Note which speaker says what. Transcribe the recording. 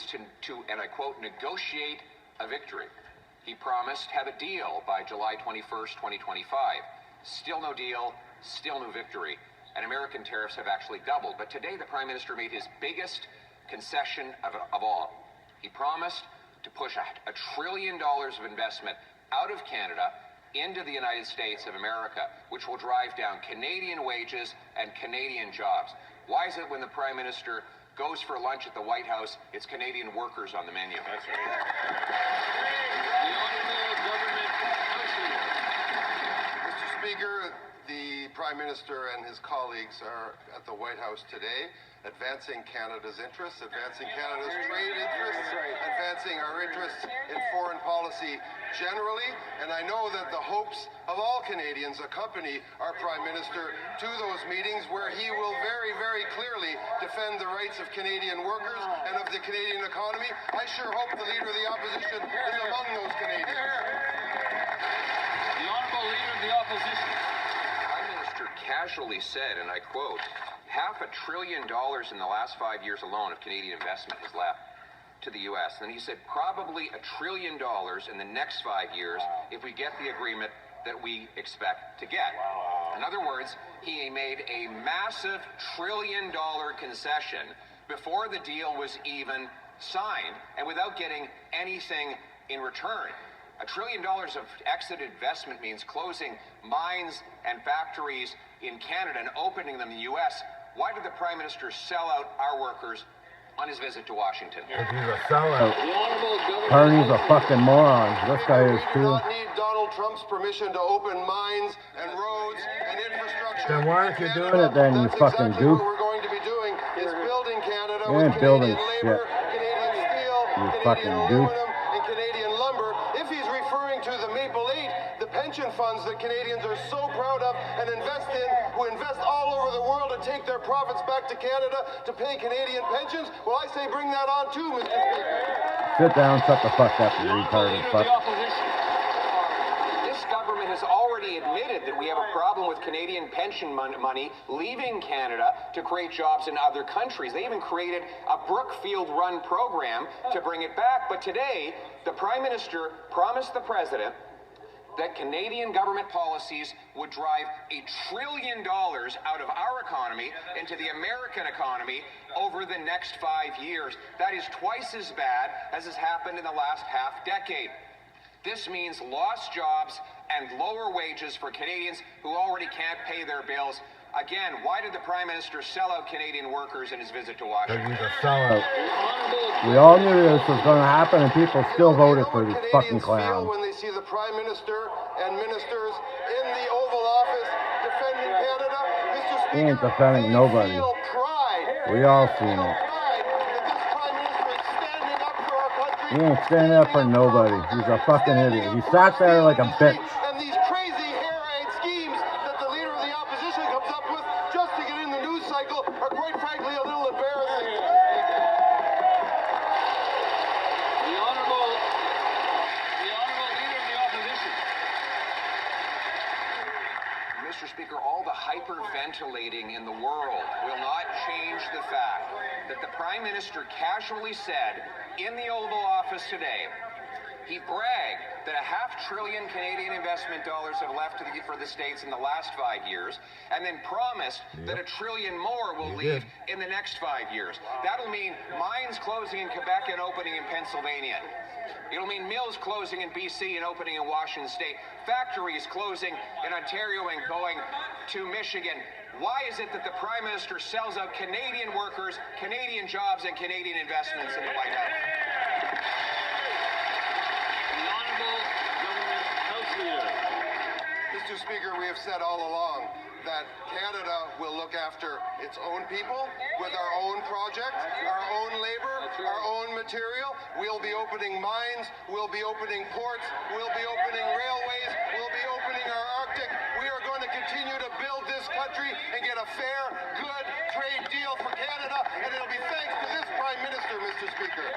Speaker 1: Canadians to, and I quote, negotiate a victory. He promised have a deal by July 21st, 2025. Still no deal, still no victory. And American tariffs have actually doubled. But today the Prime Minister made his biggest concession of all. He promised to push $1 trillion of investment out of Canada into the United States of America, which will drive down Canadian wages and Canadian jobs. Why is it when the Prime Minister goes for lunch at the White House, it's Canadian workers on the menu?
Speaker 2: That's right. The Honourable Government Councillor.
Speaker 3: Mr. Speaker, the Prime Minister and his colleagues are at the White House today, advancing Canada's interests, advancing Canada's trade interests, advancing our interests in foreign policy generally, and I know that the hopes of all Canadians accompany our Prime Minister to those meetings where he will very, very clearly defend the rights of Canadian workers and of the Canadian economy. I sure hope the Leader of the Opposition is among those Canadians.
Speaker 2: The Honourable Leader of the Opposition.
Speaker 1: Prime Minister casually said, and I quote, $500 billion in the last 5 years alone of Canadian investment has left to the U.S. And he said probably $1 trillion in the next 5 years if we get the agreement that we expect to get. In other words, he made a massive $1 trillion concession before the deal was even signed and without getting anything in return. $1 trillion of exit investment means closing mines and factories in Canada and opening them in the U.S. Why did the Prime Minister sell out our workers on his visit to Washington?
Speaker 4: Because he's a sellout.
Speaker 5: Carney's a fucking moron. This guy is
Speaker 3: We do
Speaker 5: too.
Speaker 3: not need Donald Trump's permission to open mines and roads and infrastructure.
Speaker 4: Then why aren't you doing
Speaker 5: it then, you
Speaker 3: That's
Speaker 5: fucking
Speaker 3: exactly
Speaker 5: goof?
Speaker 3: what we're going to be doing is building Canada
Speaker 5: You
Speaker 3: with
Speaker 5: ain't building
Speaker 3: Canadian labor,
Speaker 5: shit.
Speaker 3: Canadian steel,
Speaker 5: You
Speaker 3: Canadian
Speaker 5: fucking goof.
Speaker 3: aluminum, and Canadian lumber. If he's referring to the Maple 8, the pension funds that Canadians are so proud of and invest in, who invest all over the world and take their profits back to Canada to pay Canadian pensions, well, I say bring that on too, Mr. Speaker.
Speaker 5: Sit down, shut the fuck up, you
Speaker 2: The Honourable
Speaker 5: retarded
Speaker 2: Leader of
Speaker 5: fuck.
Speaker 2: the Opposition.
Speaker 1: This government has already admitted that we have a problem with Canadian pension money leaving Canada to create jobs in other countries. They even created a Brookfield-run program to bring it back. But today, the Prime Minister promised the President that Canadian government policies would drive $1 trillion out of our economy into the American economy over the next 5 years. That is twice as bad as has happened in the last half-decade. This means lost jobs and lower wages for Canadians who already can't pay their bills. Again, why did the Prime Minister sell out Canadian workers in his visit to
Speaker 4: Because
Speaker 1: Washington?
Speaker 4: he's a sellout.
Speaker 5: We all knew this was going to happen, and people still voted
Speaker 3: You know
Speaker 5: for
Speaker 3: what
Speaker 5: these fucking
Speaker 3: Canadians feel
Speaker 5: clowns.
Speaker 3: when they see the Prime Minister and ministers in the Oval Office defending Canada? Mr. Speaker,
Speaker 5: He ain't defending
Speaker 3: they
Speaker 5: nobody.
Speaker 3: feel pride.
Speaker 5: We all seen
Speaker 3: Feel
Speaker 5: it.
Speaker 3: pride that this Prime Minister is standing up for our country.
Speaker 5: He ain't standing up for nobody. He's a fucking idiot. He sat there like a bitch.
Speaker 3: And these crazy hair-eyed schemes that the Leader of the Opposition comes up with just to get in the news cycle are quite frankly a little embarrassing.
Speaker 2: The Honourable Leader of the Opposition.
Speaker 1: Mr. Speaker, all the hyperventilating in the world will not change the fact that the Prime Minister casually said in the Oval Office today, he bragged that $500 billion Canadian investment dollars have left for the States in the last 5 years, and then promised that $1 trillion more will leave in the next 5 years. That'll mean mines closing in Quebec and opening in Pennsylvania. It'll mean mills closing in BC and opening in Washington State, factories closing in Ontario and going to Michigan. Why is it that the Prime Minister sells out Canadian workers, Canadian jobs, and Canadian investments in the White House?
Speaker 2: The Honourable Government House Leader.
Speaker 3: Mr. Speaker, we have said all along that Canada will look after its own people with our own projects, our own labor, our own material. We'll be opening mines, we'll be opening ports, we'll be opening railways, we'll be opening our Arctic. We are going to continue to build this country and get a fair, good trade deal for Canada, and it'll be thanks to this Prime Minister, Mr. Speaker.